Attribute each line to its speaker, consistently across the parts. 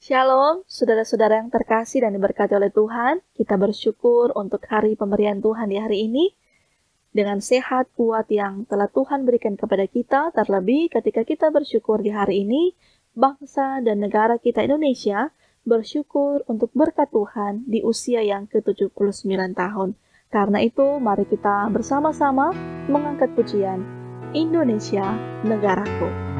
Speaker 1: Shalom, saudara-saudara yang terkasih dan diberkati oleh Tuhan. Kita bersyukur untuk hari pemberian Tuhan di hari ini. Dengan sehat kuat yang telah Tuhan berikan kepada kita, terlebih ketika kita bersyukur di hari ini, bangsa dan negara kita Indonesia bersyukur untuk berkat Tuhan di usia yang ke-79 tahun. Karena itu, mari kita bersama-sama mengangkat pujian Indonesia Negaraku.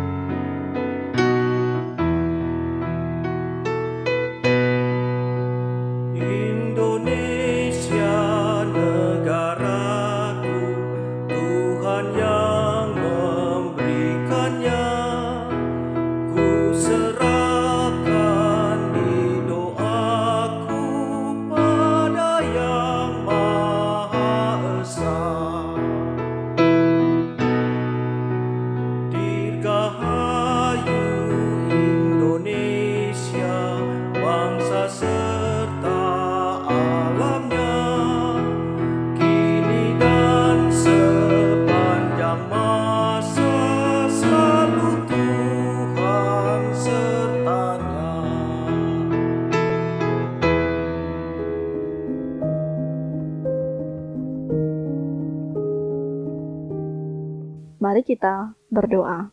Speaker 1: Mari kita berdoa.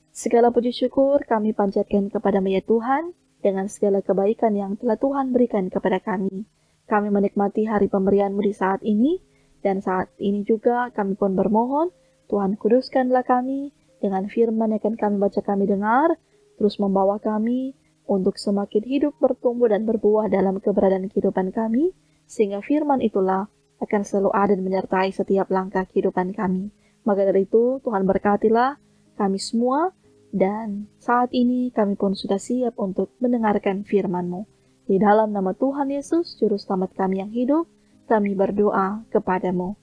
Speaker 1: Segala puji syukur kami panjatkan kepada-Mu ya Tuhan, dengan segala kebaikan yang telah Tuhan berikan kepada kami. Kami menikmati hari pemberian-Mu di saat ini, dan saat ini juga kami pun bermohon, Tuhan kuduskanlah kami dengan firman yang akan kami baca kami dengar, terus membawa kami untuk semakin hidup bertumbuh dan berbuah dalam keberadaan kehidupan kami, sehingga firman itulah akan selalu ada dan menyertai setiap langkah kehidupan kami. Maka dari itu, Tuhan berkatilah kami semua, dan saat ini kami pun sudah siap untuk mendengarkan firman-Mu. Di dalam nama Tuhan Yesus, Juru Selamat kami yang hidup, kami berdoa kepada-Mu.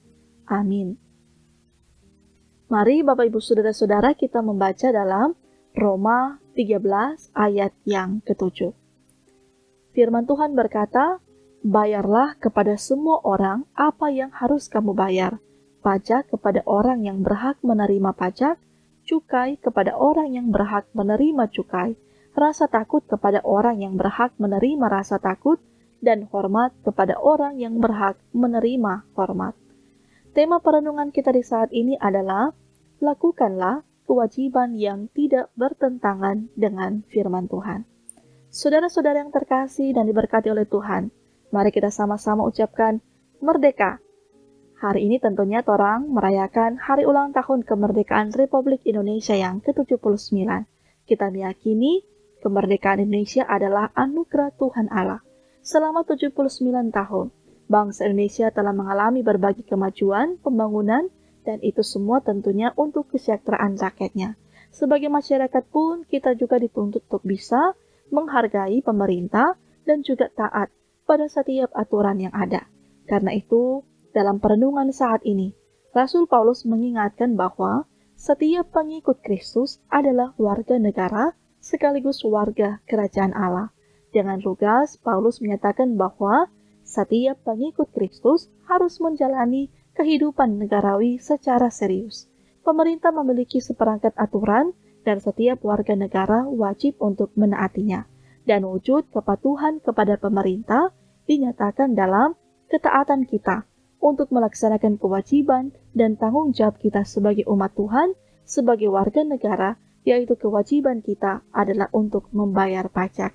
Speaker 1: Amin. Mari Bapak Ibu Saudara-saudara kita membaca dalam Roma 13 ayat yang ke-7. Firman Tuhan berkata, "Bayarlah kepada semua orang apa yang harus kamu bayar. Pajak kepada orang yang berhak menerima pajak, cukai kepada orang yang berhak menerima cukai, rasa takut kepada orang yang berhak menerima rasa takut, dan hormat kepada orang yang berhak menerima hormat." Tema perenungan kita di saat ini adalah, lakukanlah kewajiban yang tidak bertentangan dengan firman Tuhan. Saudara-saudara yang terkasih dan diberkati oleh Tuhan, mari kita sama-sama ucapkan merdeka. Hari ini tentunya torang merayakan hari ulang tahun kemerdekaan Republik Indonesia yang ke-79. Kita meyakini kemerdekaan Indonesia adalah anugerah Tuhan Allah. Selama 79 tahun, bangsa Indonesia telah mengalami berbagai kemajuan, pembangunan, dan itu semua tentunya untuk kesejahteraan rakyatnya. Sebagai masyarakat pun, kita juga dituntut untuk bisa menghargai pemerintah dan juga taat pada setiap aturan yang ada. Karena itu, dalam perenungan saat ini, Rasul Paulus mengingatkan bahwa setiap pengikut Kristus adalah warga negara sekaligus warga kerajaan Allah. Dengan lugas, Paulus menyatakan bahwa setiap pengikut Kristus harus menjalani kehidupan negarawi secara serius. Pemerintah memiliki seperangkat aturan dan setiap warga negara wajib untuk menaatinya. Dan wujud kepatuhan kepada pemerintah dinyatakan dalam ketaatan kita untuk melaksanakan kewajiban dan tanggung jawab kita sebagai umat Tuhan, sebagai warga negara, yaitu kewajiban kita adalah untuk membayar pajak.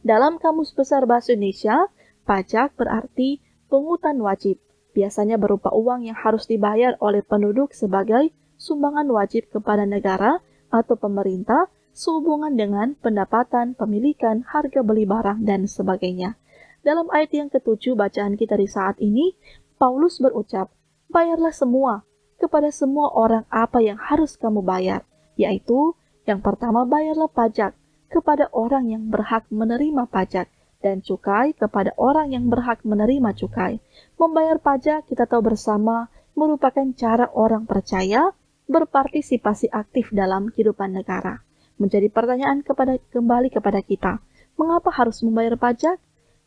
Speaker 1: Dalam Kamus Besar Bahasa Indonesia, pajak berarti pungutan wajib, biasanya berupa uang yang harus dibayar oleh penduduk sebagai sumbangan wajib kepada negara atau pemerintah sehubungan dengan pendapatan, pemilikan, harga beli barang, dan sebagainya. Dalam ayat yang ke-7 bacaan kita di saat ini, Paulus berucap, "Bayarlah semua, kepada semua orang apa yang harus kamu bayar," yaitu, yang pertama bayarlah pajak kepada orang yang berhak menerima pajak, dan cukai kepada orang yang berhak menerima cukai. Membayar pajak kita tahu bersama merupakan cara orang percaya berpartisipasi aktif dalam kehidupan negara. Menjadi pertanyaan kembali kepada kita, mengapa harus membayar pajak?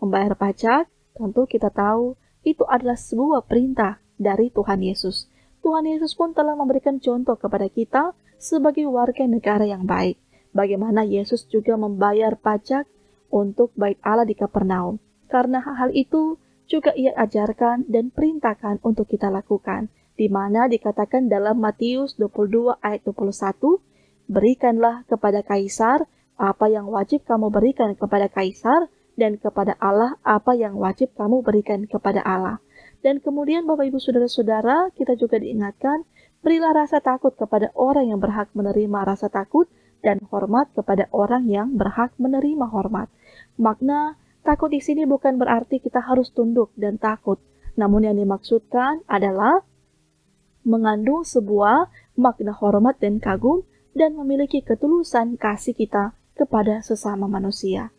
Speaker 1: Membayar pajak, tentu kita tahu, itu adalah sebuah perintah dari Tuhan Yesus. Tuhan Yesus pun telah memberikan contoh kepada kita sebagai warga negara yang baik. bagaimana Yesus juga membayar pajak untuk bait Allah di Kapernaum. Karena hal itu juga ia ajarkan dan perintahkan untuk kita lakukan, di mana dikatakan dalam Matius 22 ayat 21, berikanlah kepada Kaisar apa yang wajib kamu berikan kepada Kaisar, dan kepada Allah apa yang wajib kamu berikan kepada Allah. Dan kemudian Bapak Ibu Saudara-saudara, kita juga diingatkan, berilah rasa takut kepada orang yang berhak menerima rasa takut, dan hormat kepada orang yang berhak menerima hormat. Makna takut di sini bukan berarti kita harus tunduk dan takut, namun yang dimaksudkan adalah mengandung sebuah makna hormat dan kagum, dan memiliki ketulusan kasih kita kepada sesama manusia.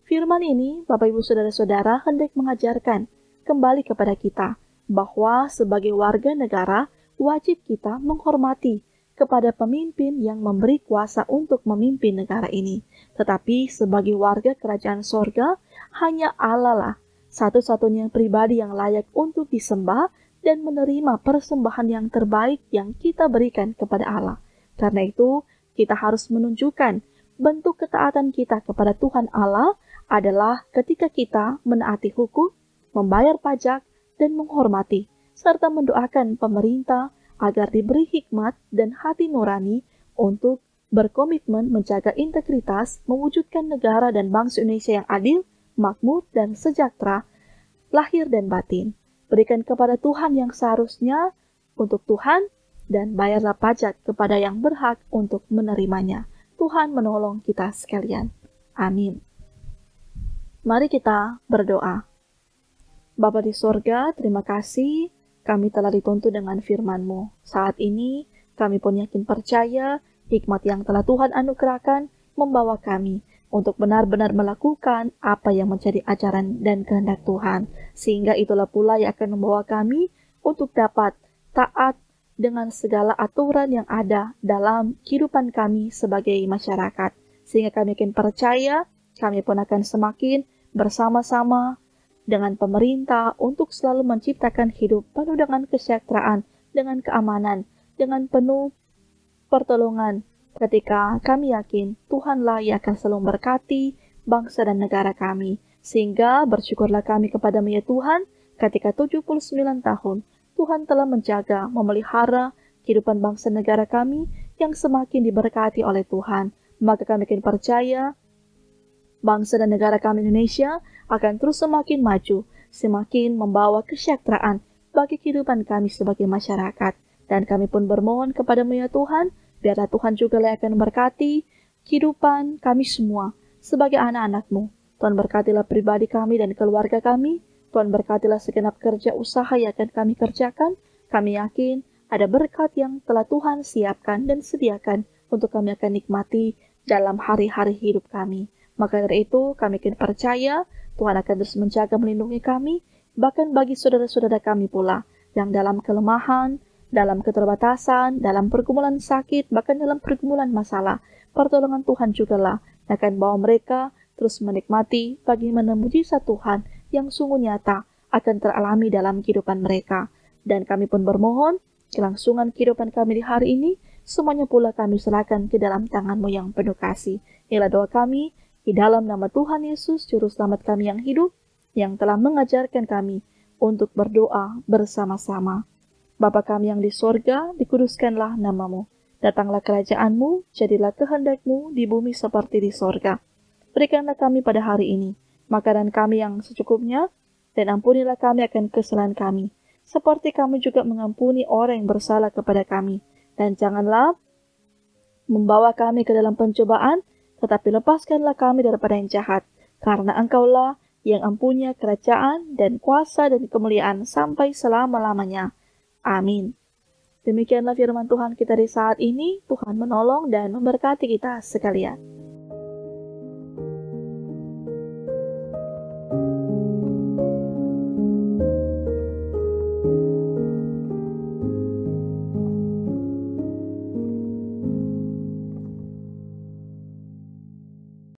Speaker 1: Firman ini, Bapak Ibu Saudara-saudara, hendak mengajarkan kembali kepada kita bahwa sebagai warga negara wajib kita menghormati kepada pemimpin yang memberi kuasa untuk memimpin negara ini. Tetapi sebagai warga kerajaan sorga, hanya Allah lah satu-satunya pribadi yang layak untuk disembah dan menerima persembahan yang terbaik yang kita berikan kepada Allah. Karena itu, kita harus menunjukkan bentuk ketaatan kita kepada Tuhan Allah adalah ketika kita menaati hukum, membayar pajak, dan menghormati, serta mendoakan pemerintah agar diberi hikmat dan hati nurani untuk berkomitmen menjaga integritas, mewujudkan negara dan bangsa Indonesia yang adil, makmur, dan sejahtera, lahir dan batin. Berikan kepada Tuhan yang seharusnya untuk Tuhan, dan bayarlah pajak kepada yang berhak untuk menerimanya. Tuhan menolong kita sekalian. Amin. Mari kita berdoa. Bapa di sorga, terima kasih kami telah dituntun dengan firman-Mu. Saat ini, kami pun yakin percaya hikmat yang telah Tuhan anugerahkan membawa kami untuk benar-benar melakukan apa yang menjadi ajaran dan kehendak Tuhan. Sehingga itulah pula yang akan membawa kami untuk dapat taat dengan segala aturan yang ada dalam kehidupan kami sebagai masyarakat. Sehingga kami yakin percaya, kami pun akan semakin bersama-sama dengan pemerintah untuk selalu menciptakan hidup penuh dengan kesejahteraan, dengan keamanan, dengan penuh pertolongan. Ketika kami yakin Tuhanlah yang akan selalu memberkati bangsa dan negara kami. Sehingga bersyukurlah kami kepada-Mu ya Tuhan, ketika 79 tahun Tuhan telah menjaga, memelihara kehidupan bangsa negara kami yang semakin diberkati oleh Tuhan. Maka kami yakin percaya bangsa dan negara kami Indonesia akan terus semakin maju, semakin membawa kesejahteraan bagi kehidupan kami sebagai masyarakat. Dan kami pun bermohon kepada-Mu ya Tuhan, biarlah Tuhan juga yang akan memberkati kehidupan kami semua sebagai anak-anak-Mu. Tuhan berkatilah pribadi kami dan keluarga kami. Tuhan berkatilah segenap kerja usaha yang akan kami kerjakan. Kami yakin ada berkat yang telah Tuhan siapkan dan sediakan untuk kami akan nikmati dalam hari-hari hidup kami. Maka dari itu kami yakin percaya Tuhan akan terus menjaga melindungi kami, bahkan bagi saudara-saudara kami pula yang dalam kelemahan, dalam keterbatasan, dalam pergumulan sakit, bahkan dalam pergumulan masalah. Pertolongan Tuhan jugalah akan bawa mereka terus menikmati bagaimana mujizat Tuhan yang sungguh nyata akan teralami dalam kehidupan mereka. Dan kami pun bermohon, kelangsungan kehidupan kami di hari ini, semuanya pula kami serahkan ke dalam tangan-Mu yang penuh kasih. Inilah doa kami, di dalam nama Tuhan Yesus, Juru Selamat kami yang hidup, yang telah mengajarkan kami untuk berdoa bersama-sama. Bapa kami yang di sorga, dikuduskanlah nama-Mu. Datanglah kerajaan-Mu, jadilah kehendak-Mu di bumi seperti di sorga. Berikanlah kami pada hari ini makanan kami yang secukupnya, dan ampunilah kami akan kesalahan kami, seperti kami juga mengampuni orang yang bersalah kepada kami. Dan janganlah membawa kami ke dalam pencobaan, tetapi lepaskanlah kami daripada yang jahat, karena Engkaulah yang mempunyai kerajaan dan kuasa dan kemuliaan sampai selama-lamanya. Amin. Demikianlah firman Tuhan kita di saat ini. Tuhan menolong dan memberkati kita sekalian.